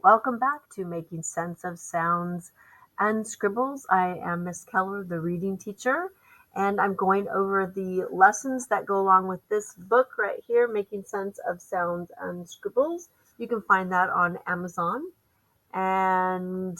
Welcome back to Making Sense of Sounds and Scribbles. I am Miss Keller, the reading teacher, and I'm going over the lessons that go along with this book right here, Making Sense of Sounds and Scribbles. You can find that on Amazon. And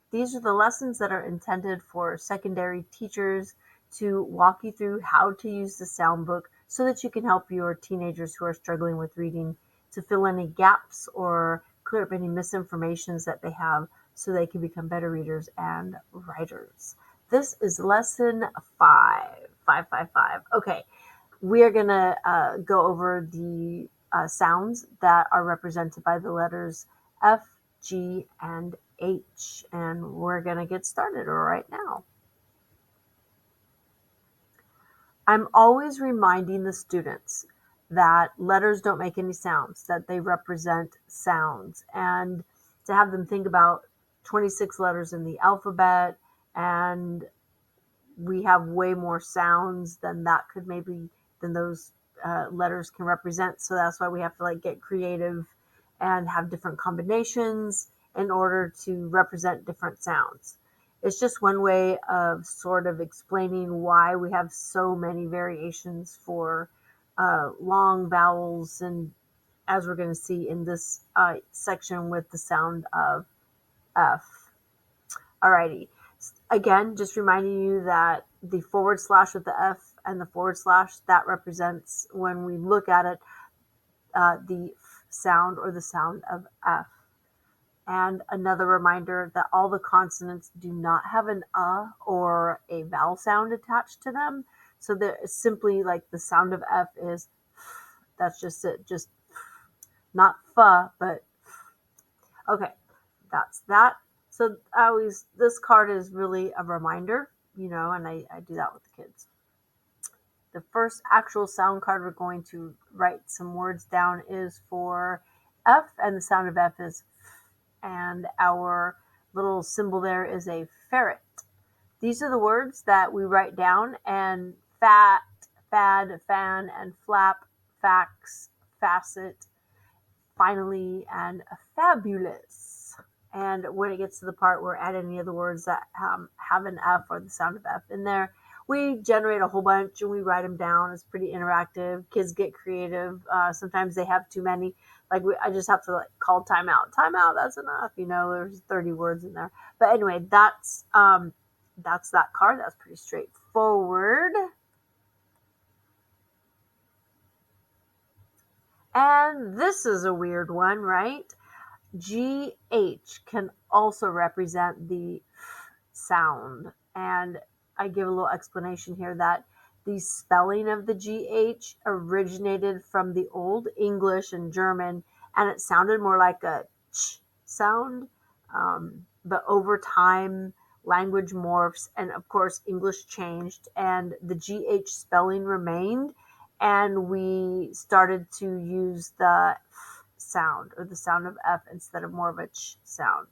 these are the lessons that are intended for secondary teachers to walk you through how to use the sound book so that you can help your teenagers who are struggling with reading to fill any gaps or clear up any misinformations that they have so they can become better readers and writers. This is lesson 5. Okay, we are going to go over the sounds that are represented by the letters F, G, and H, and we're going to get started right now. I'm always reminding the students that letters don't make any sounds, that they represent sounds, and to have them think about 26 letters in the alphabet, and we have way more sounds than those letters can represent. So that's why we have to get creative and have different combinations in order to represent different sounds. It's just one way of sort of explaining why we have so many variations for long vowels, and as we're going to see in this section with the sound of F. Alrighty. Again, just reminding you that the forward slash with the F and the forward slash, that represents, when we look at it, the sound or the sound of F. And another reminder that all the consonants do not have an or a vowel sound attached to them. So they're simply like the sound of F is, that's just it, just not F, but okay, that's that. So this card is really a reminder, and I do that with the kids. The first actual sound card we're going to write some words down is for F, and the sound of F is and our little symbol there is a ferret. These are the words that we write down, and fat, fad, fan, and flap, fax, facet, finally, and fabulous. And when it gets to the part where add any of the words that have an F or the sound of F in there, we generate a whole bunch and we write them down. It's pretty interactive. Kids get creative. Sometimes they have too many. I just have to call timeout. Timeout, that's enough. There's 30 words in there. But anyway, that's that card. That's pretty straightforward. And this is a weird one, right? GH can also represent the sound. And I give a little explanation here that the spelling of the GH originated from the Old English and German, and it sounded more like a ch sound. But over time, language morphs, and of course, English changed, and the GH spelling remained, and we started to use the F sound, or the sound of F, instead of more of a ch sound.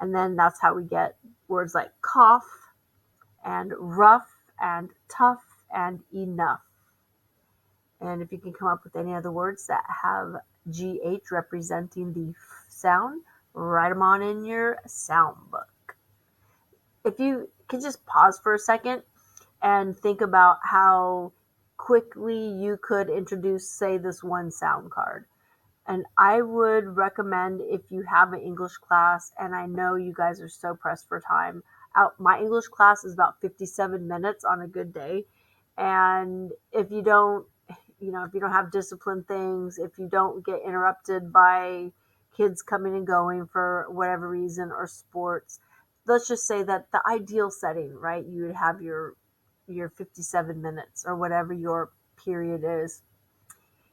And then that's how we get words like cough, and rough, and tough, and enough. And if you can come up with any other words that have GH representing the sound, write them on in your sound book. If you can just pause for a second and think about how quickly you could introduce, say, this one sound card. And I would recommend, if you have an English class, and I know you guys are so pressed for time, my English class is about 57 minutes on a good day. And if you don't, if you don't have discipline things, if you don't get interrupted by kids coming and going for whatever reason, or sports, let's just say that the ideal setting, right? You would have your 57 minutes or whatever your period is.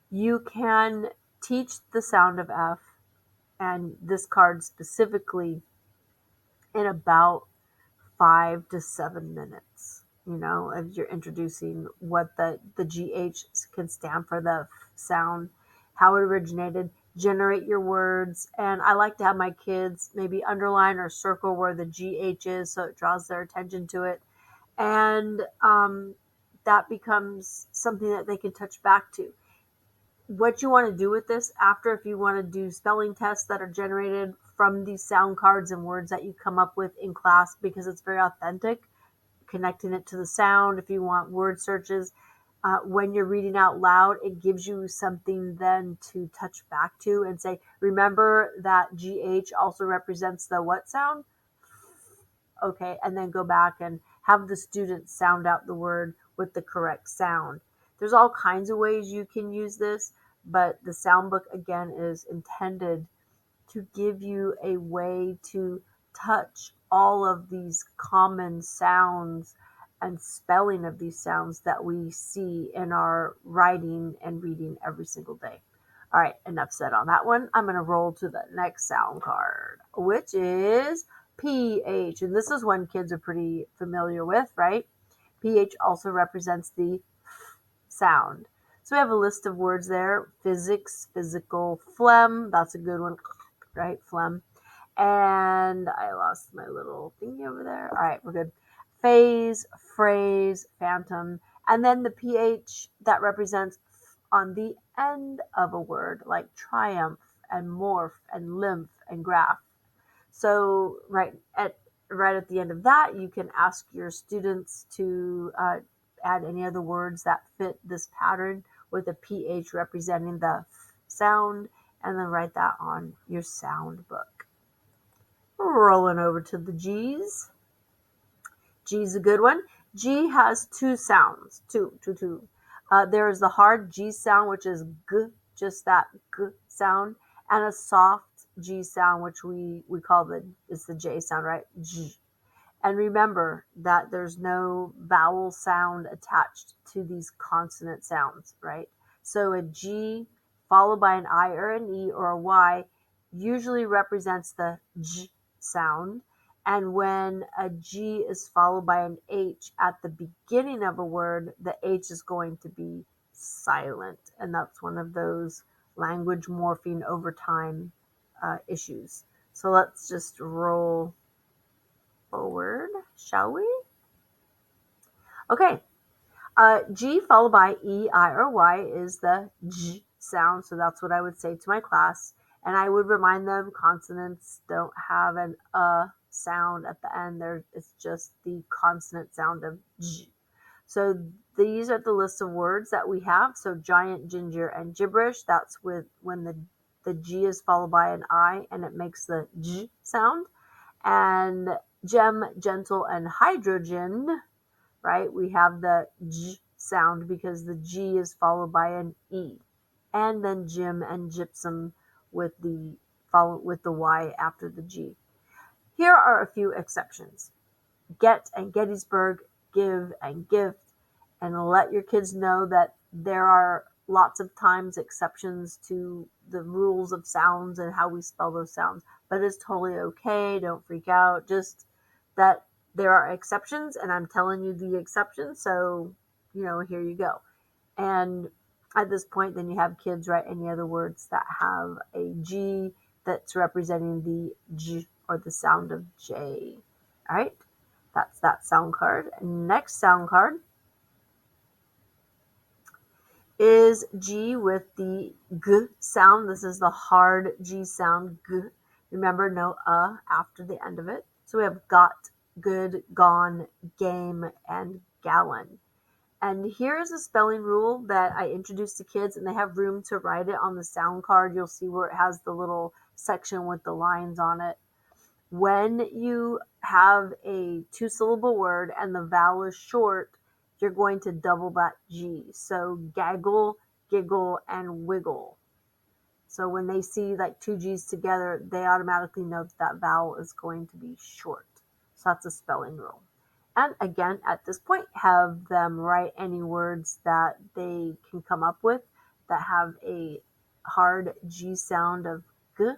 You can teach the sound of F, and this card specifically, in about 5 to 7 minutes. As you're introducing what the GH can stand for, the sound, how it originated, generate your words. And I like to have my kids maybe underline or circle where the GH is, so it draws their attention to it. And that becomes something that they can touch back to. what you want to do with this after, if you want to do spelling tests that are generated from these sound cards and words that you come up with in class, because it's very authentic, connecting it to the sound. If you want word searches, when you're reading out loud, it gives you something then to touch back to and say, remember that GH also represents the what sound? Okay, and then go back and have the student sound out the word with the correct sound. There's all kinds of ways you can use this, but the sound book again is intended to give you a way to touch all of these common sounds and spelling of these sounds that we see in our writing and reading every single day. All right, enough said on that one. I'm going to roll to the next sound card, which is PH. And this is one kids are pretty familiar with, right? PH also represents the sound. So we have a list of words there: physics, physical, phlegm. That's a good one, right? Phlegm. And I lost my little thingy over there. All right, we're good. Phase, phrase, phantom. And then the PH that represents on the end of a word, like triumph and morph and lymph and graph. So right at the end of that, you can ask your students to add any other words that fit this pattern with a PH representing the sound, and then write that on your sound book. Rolling over to the G's. G's a good one. G has two sounds, two. There is the hard G sound, which is G, just that G sound, and a soft G sound, which we call it's the J sound, right? G. And remember that there's no vowel sound attached to these consonant sounds, right? So a G followed by an I or an E or a Y usually represents the J sound. And when a G is followed by an H at the beginning of a word, the H is going to be silent. And that's one of those language morphing over time issues. So let's just roll forward, shall we? Okay. G followed by E, I, or Y is the J sound. So that's what I would say to my class. And I would remind them consonants don't have an sound at the end. It's just the consonant sound of J. So these are the list of words that we have. So giant, ginger, and gibberish. That's when the G is followed by an I and it makes the J sound. And gem, gentle, and hydrogen, right? We have the J sound because the G is followed by an E. And then gym and gypsum with the Y after the G. Here are a few exceptions. Get and Gettysburg, give and gift, and let your kids know that there are lots of times exceptions to the rules of sounds and how we spell those sounds, but it's totally okay. Don't freak out. Just that there are exceptions, and I'm telling you the exceptions, so here you go. And at this point, then you have kids write any other words that have a G that's representing the J or the sound of J. All right, that's that sound card. Next sound card is G with the G sound. This is the hard G sound, G. Remember, no after the end of it. So we have got, good, gone, game, and gallon. And here's a spelling rule that I introduced to kids, and they have room to write it on the sound card. You'll see where it has the little section with the lines on it. When you have a two-syllable word and the vowel is short, you're going to double that G. So gaggle, giggle, and wiggle. So when they see like two G's together, they automatically know that vowel is going to be short. So that's a spelling rule. And again, at this point, have them write any words that they can come up with that have a hard G sound of G.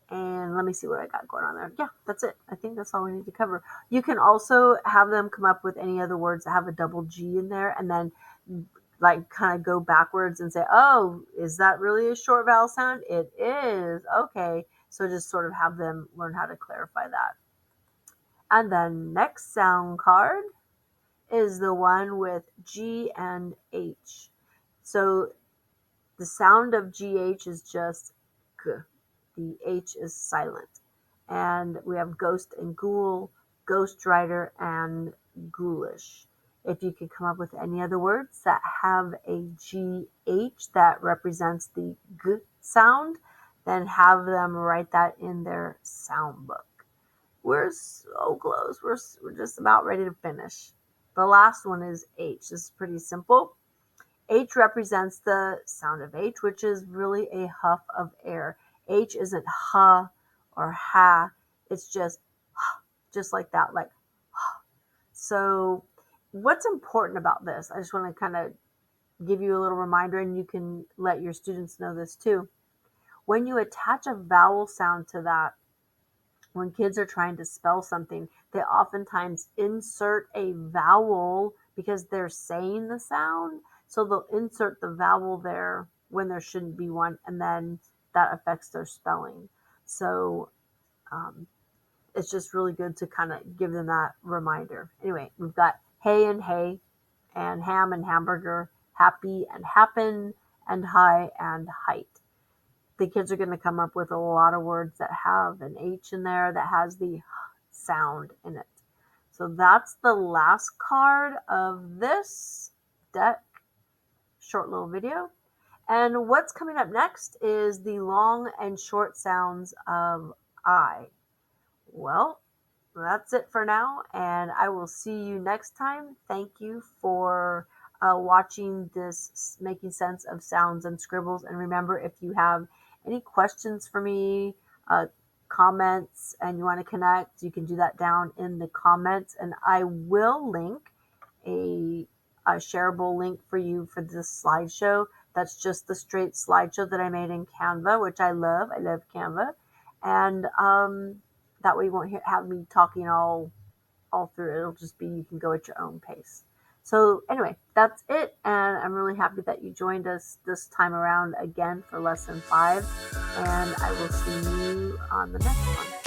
And let me see what I got going on there. Yeah, that's it. I think that's all we need to cover. You can also have them come up with any other words that have a double G in there, and then like kind of go backwards and say, oh, is that really a short vowel sound? It is. Okay. So just sort of have them learn how to clarify that. And then next sound card is the one with G and H. So The sound of GH is just G. The H is silent. And we have ghost and ghoul, ghostwriter, and ghoulish. If you could come up with any other words that have a GH that represents the G sound, then have them write that in their sound book. We're so close. We're just about ready to finish. The last one is H. This is pretty simple. H represents the sound of H, which is really a huff of air. H isn't ha or ha. It's just like that, like. So what's important about this? I just want to kind of give you a little reminder, and you can let your students know this too. When you attach a vowel sound to that, when kids are trying to spell something, they oftentimes insert a vowel because they're saying the sound. So they'll insert the vowel there when there shouldn't be one, and then that affects their spelling. So it's just really good to kind of give them that reminder. Anyway, we've got hey and ham and hamburger, happy and happen, and high and height. The kids are going to come up with a lot of words that have an H in there that has the sound in it. So that's the last card of this deck short little video. And what's coming up next is the long and short sounds of I. Well, that's it for now, and I will see you next time. Thank you for watching this Making Sense of Sounds and Scribbles. And remember, if you have any questions for me, comments, and you want to connect, you can do that down in the comments. And I will link a shareable link for you for this slideshow. That's just the straight slideshow that I made in Canva, which I love. I love Canva. And that way you won't have me talking all through it. It'll just be, you can go at your own pace. So anyway, that's it. And I'm really happy that you joined us this time around again for lesson 5. And I will see you on the next one.